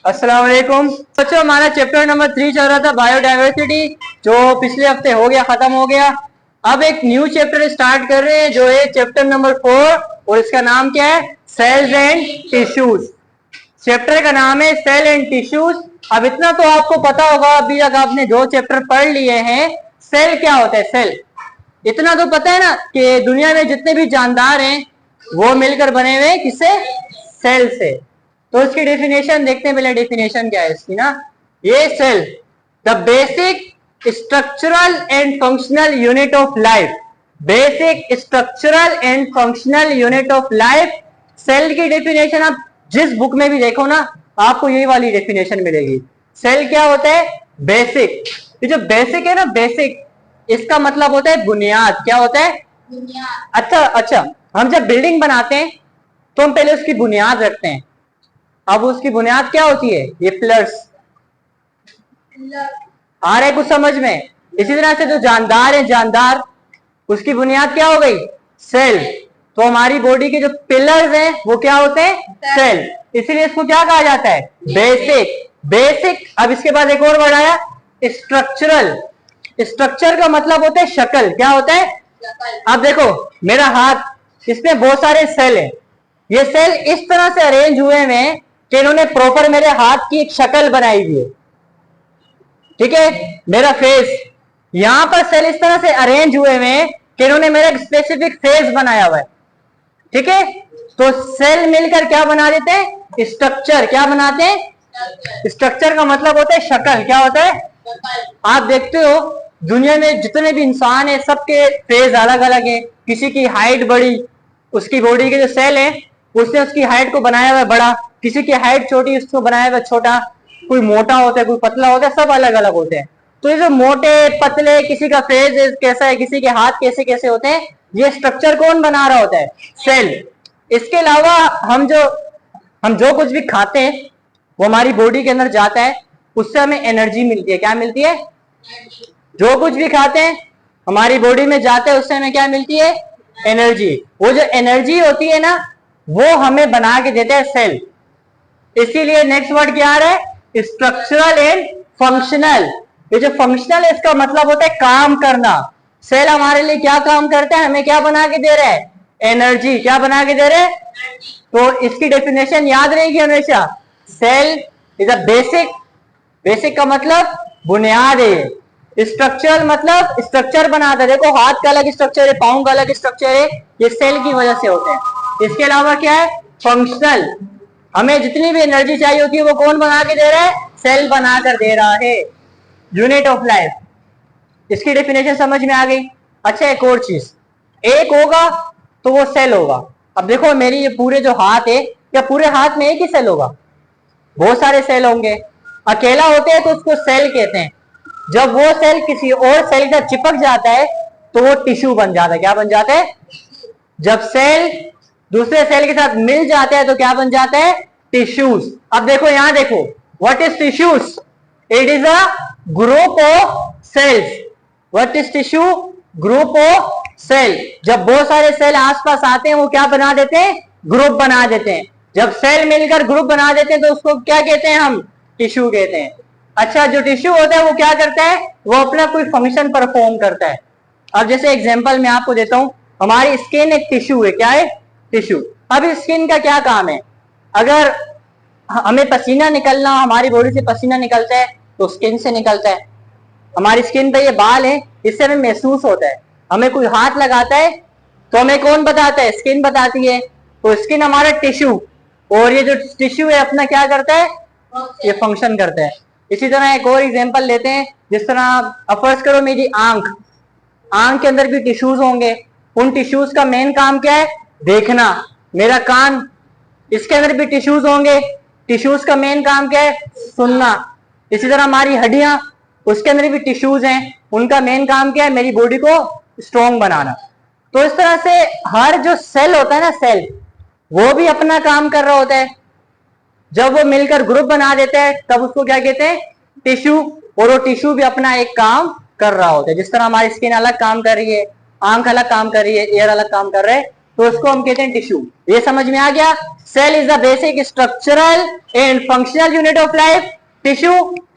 अस्सलाम वालेकुम बच्चों, हमारा चैप्टर नंबर 3 चल रहा था बायोडाइवर्सिटी, जो पिछले हफ्ते हो गया, खत्म हो गया। अब एक न्यू चैप्टर स्टार्ट कर रहे हैं जो है चैप्टर नंबर 4, और इसका नाम क्या है? Sales and tissues. चैप्टर का नाम है सेल एंड टिश्यूज। अब इतना तो आपको पता होगा, अभी तक आपने जो चैप्टर पढ़ लिए हैं, सेल क्या होता है। सेल इतना तो पता है ना कि दुनिया में जितने भी जानदार हैं वो मिलकर बने हुए हैं किससे? सेल से। तो इसकी डेफिनेशन देखते हैं। पहले डेफिनेशन क्या है इसकी ना। ये cell the basic structural and functional unit of life. Basic structural and functional unit of life. Cell की डेफिनेशन आप जिस बुक में भी देखो ना, आपको यही वाली डेफिनेशन मिलेगी। सेल क्या होता है? बेसिक। ये जो बेसिक है ना, बेसिक इसका मतलब होता है बुनियाद। क्या होता है? बुनियाद। अच्छा, हम जब बिल्डिंग बनाते हैं तो हम पहले उसकी बुनियाद रखते हैं। अब उसकी बुनियाद क्या होती है? ये पिलर्स। आ रहे कुछ समझ में? इसी तरह से जो जानदार है, जानदार उसकी बुनियाद क्या हो गई? सेल। तो हमारी बॉडी के जो पिलर्स हैं वो क्या होते हैं? सेल। इसीलिए इसको क्या कहा जाता है? बेसिक। बेसिक। अब इसके बाद एक और वर्ड आया, स्ट्रक्चरल। स्ट्रक्चर का मतलब होता है शक्ल। क्या होता है? अब देखो मेरा हाथ, इसमें बहुत सारे सेल हैं। ये सेल इस तरह से अरेंज हुए हैं कि इन्होंने प्रॉपर मेरे हाथ की एक शक्ल बनाई हुई है। ठीक है, मेरा फेस, यहां पर सेल इस तरह से अरेंज हुए हैं कि इन्होंने मेरा एक स्पेसिफिक फेस बनाया हुआ है। ठीक है, तो सेल मिलकर क्या बना देते हैं? स्ट्रक्चर। क्या बनाते हैं? स्ट्रक्चर का मतलब होता है शक्ल। क्या होता है? आप देखते हो दुनिया में जितने भी इंसान है सबके फेस अलग अलग है। किसी की हाइट बड़ी, उसकी बॉडी के जो सेल है उसने उसकी हाइट को बनाया हुआ बड़ा, किसी की हाइट छोटी, उसको बनाया हुआ छोटा। कोई मोटा होता है, कोई पतला होता है, सब अलग अलग होते हैं। तो ये जो मोटे पतले, किसी का फेस कैसा है, किसी के हाथ कैसे कैसे होते हैं, ये स्ट्रक्चर कौन बना रहा होता है? सेल। इसके अलावा हम जो कुछ भी खाते हैं वो हमारी बॉडी के अंदर जाता है, उससे हमें एनर्जी मिलती है। क्या मिलती है? जो कुछ भी खाते हैं हमारी बॉडी में जाते हैं, उससे हमें क्या मिलती है? एनर्जी। वो जो एनर्जी होती है ना, वो हमें बना के देता है सेल। इसीलिए नेक्स्ट वर्ड क्या आ रहा है? Structural and functional. ये जो फंक्शनल है इसका मतलब होता है काम करना। सेल हमारे लिए क्या काम करता है? हमें क्या बना के दे रहा है? एनर्जी। क्या बना के दे रहे हैं? तो इसकी डेफिनेशन याद रहेगी हमेशा। Cell is a basic. Basic का मतलब बुनियाद है। स्ट्रक्चरल मतलब स्ट्रक्चर बनाता है। देखो हाथ का अलग स्ट्रक्चर है, पाँव का अलग स्ट्रक्चर है, ये सेल की वजह से होते हैं। इसके अलावा क्या है? फंक्शनल। हमें जितनी भी एनर्जी चाहिए होती है वो कौन बना के दे रहा है? सेल बनाकर दे रहा है। Unit of life. इसकी डेफिनेशन समझ में आ गई। अच्छा, एक और चीज, एक होगा तो वो सेल होगा। अब देखो मेरी ये पूरे जो हाथ है, क्या पूरे हाथ में एक ही सेल होगा? बहुत सारे सेल होंगे। अकेला होते हैं तो उसको सेल कहते हैं। जब वो सेल किसी और सेल के साथ चिपक जाता है तो वो टिश्यू बन जाता है। क्या बन जाता है? जब सेल दूसरे सेल के साथ मिल जाते हैं तो क्या बन जाता है? टिश्यूज। अब देखो यहां देखो, what is tissues? It is a group of cells. What is tissue? Group of cell. जब बहुत सारे सेल आसपास आते हैं वो क्या बना देते हैं? ग्रुप बना देते हैं। जब सेल मिलकर ग्रुप बना देते हैं तो उसको क्या कहते हैं? हम टिश्यू कहते हैं। अच्छा, जो टिश्यू होता है वो क्या करता है? वो अपना कोई फंक्शन परफॉर्म करता है। अब जैसे एग्जांपल मैं आपको देता हूं, हमारी स्किन एक टिश्यू है। क्या है? टिश्यू। अब इस स्किन का क्या काम है? अगर हमें पसीना निकलना, हमारी बॉडी से पसीना निकलता है तो स्किन से निकलता है। हमारी स्किन पे ये बाल है, इससे हमें महसूस होता है। हमें कोई हाथ लगाता है तो हमें कौन बताता है? स्किन बताती है। तो स्किन हमारा टिश्यू, और ये जो टिश्यू है अपना क्या करता है? ये फंक्शन करता है। इसी तरह एक और एग्जांपल लेते हैं। जिस तरह फर्ज करो मेरी आंख, आंख के अंदर भी टिश्यूज होंगे। उन टिश्यूज का मेन काम क्या है? देखना। मेरा कान, इसके अंदर भी टिश्यूज होंगे। टिश्यूज का मेन काम क्या है? सुनना। इसी तरह हमारी हड्डियां, उसके अंदर भी टिश्यूज हैं। उनका मेन काम क्या है? मेरी बॉडी को स्ट्रॉन्ग बनाना। तो इस तरह से हर जो सेल होता है ना, सेल, वो भी अपना काम कर रहा होता है। जब वो मिलकर ग्रुप बना देते हैं तब उसको क्या कहते हैं? टिश्यू। और वो टिश्यू भी अपना एक काम कर रहा होता है। जिस तरह हमारी स्किन अलग काम कर रही है, आंख अलग काम कर रही है, एयर अलग काम कर रहा है, तो उसको हम कहते हैं टिश्यू। ये समझ में आ गया। Cell is the basic structural and functional unit of life. Tissue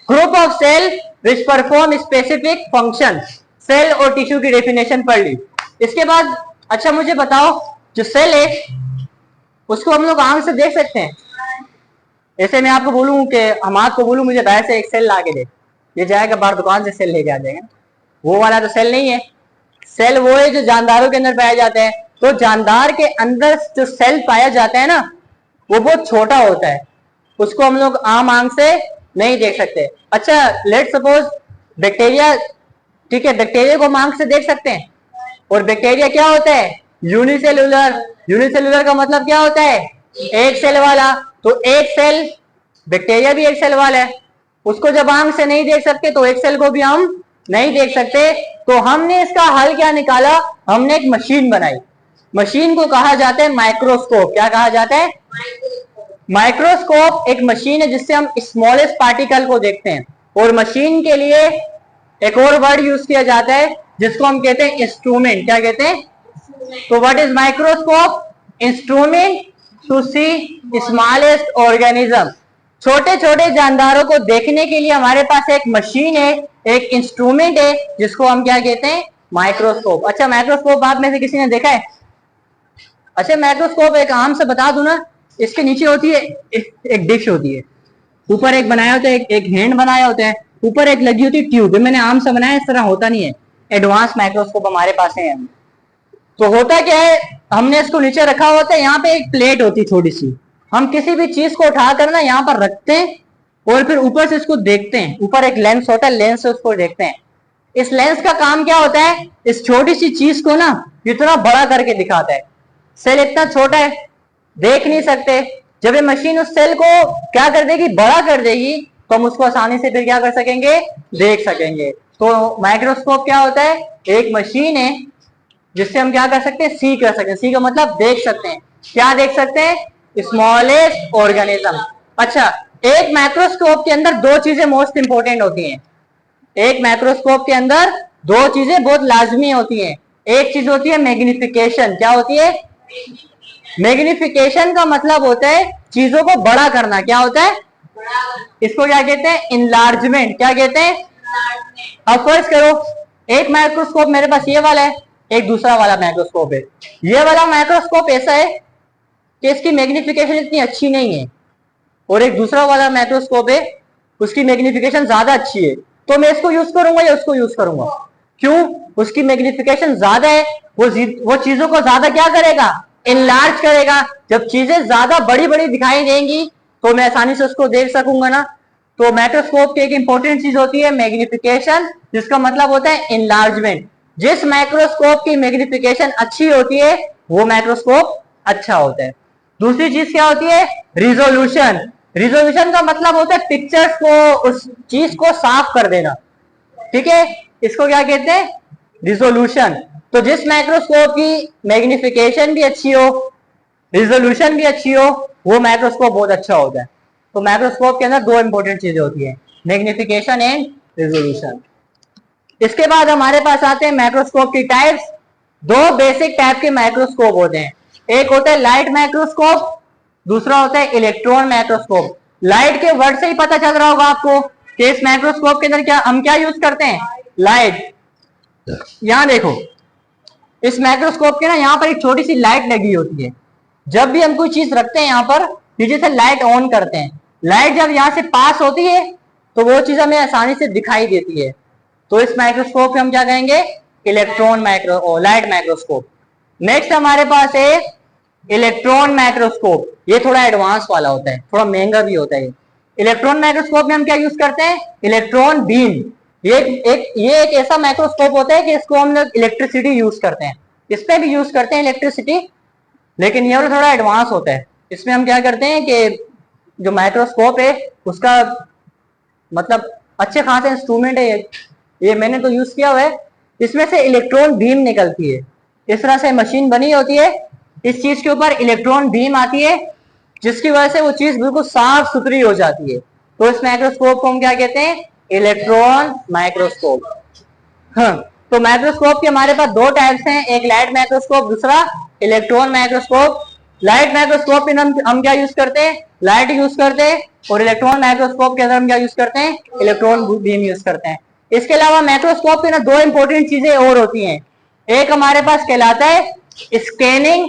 group of cell which perform specific function. Cell और टिश्यू की डेफिनेशन पढ़ ली। इसके बाद अच्छा मुझे बताओ, जो सेल है उसको हम लोग आंख से देख सकते हैं? ऐसे मैं आपको बोलूं कि हम आपको बोलूं मुझे बाहर से एक सेल ला के दे, ये जाएगा बाहर दुकान से सेल लेके आ जाएगा, वो वाला तो सेल नहीं है। सेल वो है जो जानदारों के अंदर पाए जाते हैं। तो जानदार के अंदर जो सेल पाया जाता है ना, वो बहुत छोटा होता है, उसको हम लोग आम आंख से नहीं देख सकते। अच्छा लेट सपोज बैक्टीरिया, ठीक है, बैक्टीरिया को हम आंख से देख सकते हैं। और बैक्टीरिया क्या होता है? यूनिसेलुलर। यूनिसेलुलर का मतलब क्या होता है? एक सेल वाला। तो एक सेल, बैक्टीरिया भी एक सेल वाला है, उसको जब आंख से नहीं देख सकते तो एक सेल को भी हम नहीं देख सकते। तो हमने इसका हल क्या निकाला? हमने एक मशीन बनाई। मशीन को कहा जाता है माइक्रोस्कोप। क्या कहा जाता है? माइक्रोस्कोप एक मशीन है जिससे हम स्मॉलेस्ट पार्टिकल को देखते हैं। और मशीन के लिए एक और वर्ड यूज किया जाता है जिसको हम कहते हैं इंस्ट्रूमेंट। क्या कहते हैं? तो what is microscope? Instrument to see smallest organism. छोटे छोटे जानदारों को देखने के लिए हमारे पास एक मशीन है, एक इंस्ट्रूमेंट है जिसको हम क्या कहते हैं? माइक्रोस्कोप। अच्छा माइक्रोस्कोप आप में से किसी ने देखा है? अच्छा माइक्रोस्कोप एक आम से बता दूं ना, इसके नीचे होती है एक डिश होती है, ऊपर एक बनाया होता है, एक हैंड बनाया होता है, ऊपर एक लगी होती है ट्यूब। मैंने आम से बनाया, इस तरह होता नहीं है। एडवांस माइक्रोस्कोप हमारे पास है। तो होता क्या है, हमने इसको नीचे रखा होता है, यहाँ पे एक प्लेट होती है छोटी सी, हम किसी भी चीज को उठाकर ना यहाँ पर रखते हैं और फिर ऊपर से इसको देखते हैं। ऊपर एक लेंस होता है, लेंस से उसको देखते हैं। इस लेंस का काम क्या होता है? इस छोटी सी चीज को ना इतना बड़ा करके दिखाता है। सेल इतना छोटा है, देख नहीं सकते। जब ये मशीन उस सेल को क्या कर देगी? बड़ा कर देगी, तो हम उसको आसानी से फिर क्या कर सकेंगे? देख सकेंगे। तो माइक्रोस्कोप क्या होता है? एक मशीन है जिससे हम क्या कर सकते हैं? सी कर सकते हैं। सी का मतलब देख सकते हैं। क्या देख सकते हैं? Smallest organism. अच्छा एक माइक्रोस्कोप के अंदर दो चीजें मोस्ट इंपोर्टेंट होती हैं। एक माइक्रोस्कोप के अंदर दो चीजें बहुत लाजमी होती हैं। एक चीज होती है मैग्निफिकेशन। क्या होती है? मैग्निफिकेशन का मतलब होता है चीजों को बड़ा करना। क्या होता है? इसको क्या कहते हैं? इनलार्जमेंट। क्या कहते हैं? अब फर्ज करो एक माइक्रोस्कोप मेरे पास ये वाला है, एक दूसरा वाला माइक्रोस्कोप है। ये वाला माइक्रोस्कोप ऐसा है कि इसकी मैग्निफिकेशन इतनी अच्छी नहीं है, और एक दूसरा वाला माइक्रोस्कोप है उसकी मैग्निफिकेशन ज्यादा अच्छी है। तो मैं इसको यूज करूंगा या उसको यूज करूंगा? क्यों? उसकी मैग्निफिकेशन ज्यादा है, वो चीजों को ज्यादा क्या करेगा? इनलार्ज करेगा। जब चीजें ज्यादा बड़ी बड़ी दिखाई देंगी तो मैं आसानी से उसको देख सकूंगा ना। तो माइक्रोस्कोप की एक इंपॉर्टेंट चीज होती है मैग्निफिकेशन, जिसका मतलब होता है इनलार्जमेंट। जिस माइक्रोस्कोप की मैग्निफिकेशन अच्छी होती है वो माइक्रोस्कोप अच्छा होता है। दूसरी चीज क्या होती है? रिजोल्यूशन। रिजोल्यूशन का मतलब होता है पिक्चर्स को, उस चीज को साफ कर देना। ठीक है, इसको क्या कहते हैं? रिजोल्यूशन। तो जिस माइक्रोस्कोप की मैग्निफिकेशन भी अच्छी हो, रिजोल्यूशन भी अच्छी हो, वो माइक्रोस्कोप बहुत अच्छा होता है। तो माइक्रोस्कोप के अंदर दो इंपॉर्टेंट चीजें होती है, मैग्निफिकेशन एंड रिजोल्यूशन। इसके बाद हमारे पास आते हैं माइक्रोस्कोप की टाइप्स। दो बेसिक टाइप के माइक्रोस्कोप होते हैं। एक होता है लाइट माइक्रोस्कोप, दूसरा होता है इलेक्ट्रॉन माइक्रोस्कोप। लाइट के वर्ड से ही पता चल रहा होगा आपको कि इस माइक्रोस्कोप के अंदर हम क्या यूज करते हैं? लाइट। यहां देखो, इस माइक्रोस्कोप के ना यहाँ पर एक छोटी सी लाइट लगी होती है। जब भी हम कोई चीज रखते हैं यहाँ पर, नीचे से लाइट ऑन करते हैं, लाइट जब यहाँ से पास होती है तो वो चीज हमें आसानी से दिखाई देती है। तो इस माइक्रोस्कोप को हम क्या कहेंगे? Electron light microscope. नेक्स्ट हमारे पास है इलेक्ट्रॉन माइक्रोस्कोप। ये थोड़ा एडवांस वाला होता है, थोड़ा महंगा भी होता है। इलेक्ट्रॉन माइक्रोस्कोप में हम क्या यूज करते हैं? Electron beam. ये एक ऐसा माइक्रोस्कोप होता है कि इसको हम लोग इलेक्ट्रिसिटी यूज करते हैं, इस पे भी यूज करते हैं इलेक्ट्रिसिटी, लेकिन ये वाला थोड़ा एडवांस होता है। इसमें हम क्या करते हैं कि जो माइक्रोस्कोप है उसका मतलब अच्छे खासे इंस्ट्रूमेंट है ये मैंने तो यूज किया हुआ है। इसमें से इलेक्ट्रॉन बीम निकलती है, इस तरह से मशीन बनी होती है, इस चीज के ऊपर इलेक्ट्रॉन बीम आती है जिसकी वजह से वो चीज बिल्कुल साफ सुथरी हो जाती है। तो इस माइक्रोस्कोप को हम क्या कहते हैं? Electron microscope. हाँ, तो माइक्रोस्कोप के हमारे पास दो टाइप्स हैं, एक लाइट माइक्रोस्कोप, दूसरा इलेक्ट्रॉन माइक्रोस्कोप। लाइट माइक्रोस्कोप में हम क्या यूज करते हैं, लाइट यूज करते हैं, और इलेक्ट्रॉन माइक्रोस्कोप के अंदर हम क्या यूज करते हैं, इलेक्ट्रॉन बीम यूज करते हैं। इसके अलावा माइक्रोस्कोप की ना दो इंपॉर्टेंट चीजें और होती हैं। एक हमारे पास कहलाता है scanning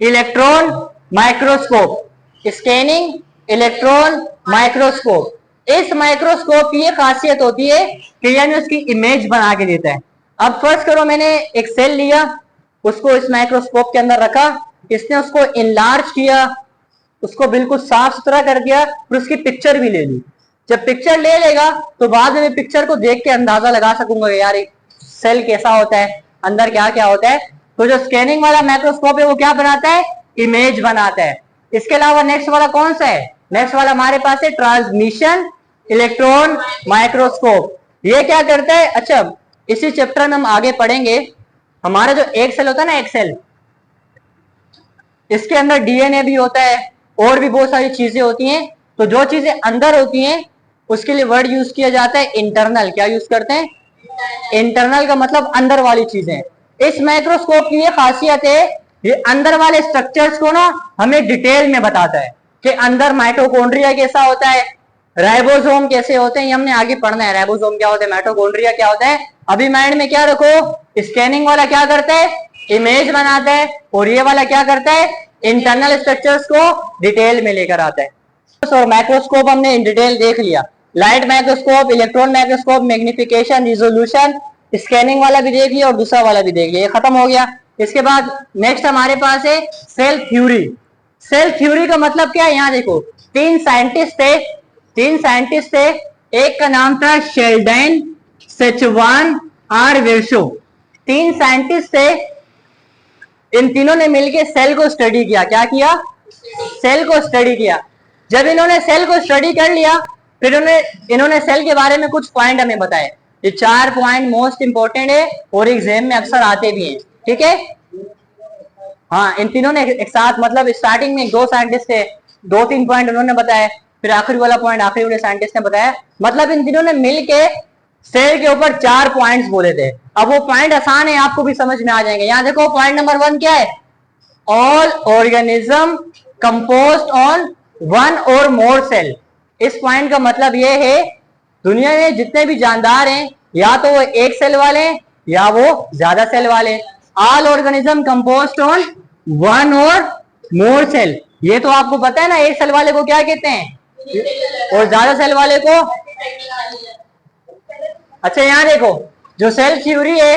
electron microscope, scanning electron microscope. इस माइक्रोस्कोप की ये खासियत होती है कि यानी उसकी इमेज बना के देता है। अब फर्स्ट करो मैंने एक सेल लिया, उसको इस माइक्रोस्कोप के अंदर रखा, इसने उसको इनलार्ज किया, उसको बिल्कुल साफ सुथरा कर दिया, फिर उसकी पिक्चर भी ले ली। जब पिक्चर ले लेगा तो बाद में पिक्चर को देख के अंदाजा लगा सकूंगा यार एक सेल कैसा होता है, अंदर क्या क्या होता है। तो जो स्कैनिंग वाला माइक्रोस्कोप है वो क्या बनाता है, इमेज बनाता है। इसके अलावा नेक्स्ट वाला कौन सा है, नेक्स्ट वाला हमारे पास है ट्रांसमिशन इलेक्ट्रॉन माइक्रोस्कोप। ये क्या करता है, अच्छा इसी चैप्टर में हम आगे पढ़ेंगे। हमारा जो एक सेल होता है ना, एक सेल, इसके अंदर डीएनए भी होता है और भी बहुत सारी चीजें होती हैं। तो जो चीजें अंदर होती हैं उसके लिए वर्ड यूज किया जाता है इंटरनल। क्या यूज करते हैं, इंटरनल का मतलब अंदर वाली चीजें। इस माइक्रोस्कोप की ये खासियत है, ये अंदर वाले स्ट्रक्चर्स को ना हमें डिटेल में बताता है कि अंदर माइटोकॉन्ड्रिया कैसा होता है, राइबोसोम कैसे होते हैं, ये हमने आगे पढ़ना है। राइबोसोम क्या होता है, माइटोकॉन्ड्रिया क्या होता है। अभी माइंड में क्या रखो, स्कैनिंग वाला क्या करता है, इमेज बनाता है, और ये वाला क्या करता है, इंटरनल स्ट्रक्चर्स को डिटेल में लेकर आता है। और माइक्रोस्कोप हमने इन डिटेल देख लिया, light microscope, electron microscope, magnification, resolution, scanning वाला भी देख लिया और दूसरा वाला भी देख लिया, ये खत्म हो गया। इसके बाद नेक्स्ट हमारे पास है सेल थ्योरी। सेल थ्योरी का मतलब क्या है, यहाँ देखो तीन साइंटिस्ट थे, एक का नाम था शेल्डन, सेचवान और वेर्शो। तीन साइंटिस्ट थे, इन तीनों ने मिलकर सेल को स्टडी किया। क्या किया, सेल को स्टडी किया। जब इन्होंने सेल को स्टडी कर लिया फिर इन्होंने सेल के बारे में कुछ पॉइंट हमें बताए। ये 4 पॉइंट मोस्ट इंपोर्टेंट है और एग्जाम में अक्सर आते भी हैं, ठीक है। हाँ, इन तीनों ने एक साथ, मतलब स्टार्टिंग में 2 साइंटिस्ट थे, 2-3 पॉइंट उन्होंने बताया, फिर आखिरी वाला पॉइंट आखिरी वाले साइंटिस्ट ने बताया। मतलब इन तीनों ने मिलके सेल के ऊपर 4 पॉइंट्स बोले थे। अब वो पॉइंट आसान है, आपको भी समझ में आ जाएंगे। यहाँ देखो पॉइंट नंबर 1 क्या है, ऑल ऑर्गेनिज्म कंपोज्ड ऑन 1 और मोर सेल। इस पॉइंट का मतलब ये है दुनिया में जितने भी जानदार हैं या तो वो एक सेल वाले हैं या वो ज्यादा सेल वाले। ऑल ऑर्गेनिज्म कंपोज्ड ऑन 1 और मोर सेल, ये तो आपको पता है ना, एक सेल वाले को क्या कहते हैं और ज्यादा सेल वाले को। अच्छा यहाँ देखो जो सेल थ्योरी है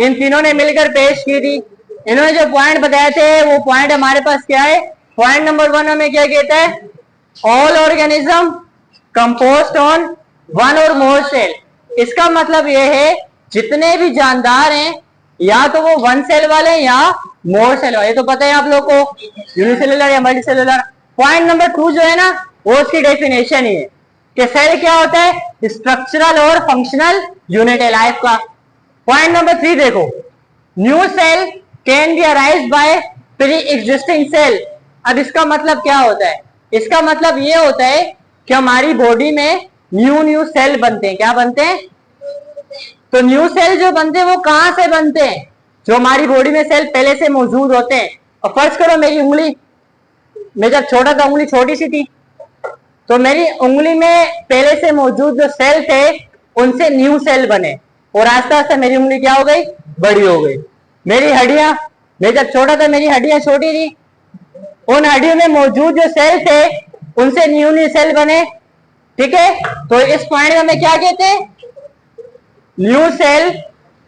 इन तीनों ने मिलकर पेश की थी। इन्होंने जो पॉइंट बताए थे वो पॉइंट हमारे पास क्या है, पॉइंट नंबर 1 हमें क्या कहता है, ऑल ऑर्गेनिज्म कंपोज्ड ऑन 1 और मोर सेल। इसका मतलब ये है जितने भी जानदार हैं या तो वो 1 सेल वाले या मोर सेल वाले, तो पता है आप लोग को यूनिसेलुलर या मल्टीसेलुलर। पॉइंट नंबर 2 जो है ना वो उसकी डेफिनेशन ही है कि सेल क्या होता है, स्ट्रक्चरल और फंक्शनल यूनिट है लाइफ का। पॉइंट नंबर 3 देखो, new cell can be arise by pre existing cell. अब इसका मतलब क्या होता है, इसका मतलब ये होता है कि हमारी बॉडी में न्यू सेल बनते हैं। क्या बनते हैं, तो न्यू सेल जो बनते हैं वो कहां से बनते हैं, जो हमारी बॉडी में सेल पहले से मौजूद होते हैं। और फर्ज करो मेरी उंगली, मैं जब छोटा था उंगली छोटी सी थी, तो मेरी उंगली में पहले से मौजूद जो सेल थे उनसे न्यू सेल बने और आस्ते आस्ते मेरी उंगली क्या हो गई, बड़ी हो गई। मेरी हड्डियां, मैं जब छोटा था मेरी हड्डियां छोटी थी, उन हड्डियों में मौजूद जो सेल थे उनसे न्यू सेल बने, ठीक है। तो इस पॉइंट में हमें क्या कहते हैं, new cell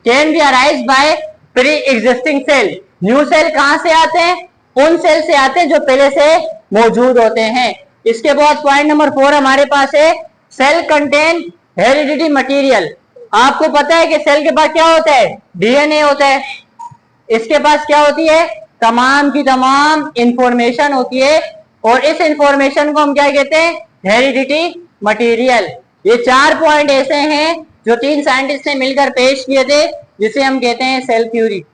can be arise by pre existing cell. New cell कहां से आते हैं, उन सेल से आते हैं जो पहले से मौजूद होते हैं। इसके बाद पॉइंट नंबर 4 हमारे पास है सेल कंटेन हेरिडिटी मटेरियल। आपको पता है कि सेल के पास क्या होता है, डीएनए होता है। इसके पास क्या होती है, तमाम की तमाम इंफॉर्मेशन होती है और इस इंफॉर्मेशन को हम क्या कहते हैं, हेरिडिटी मटेरियल। ये 4 पॉइंट ऐसे हैं जो 3 साइंटिस्ट ने मिलकर पेश किए थे जिसे हम कहते हैं सेल थ्योरी।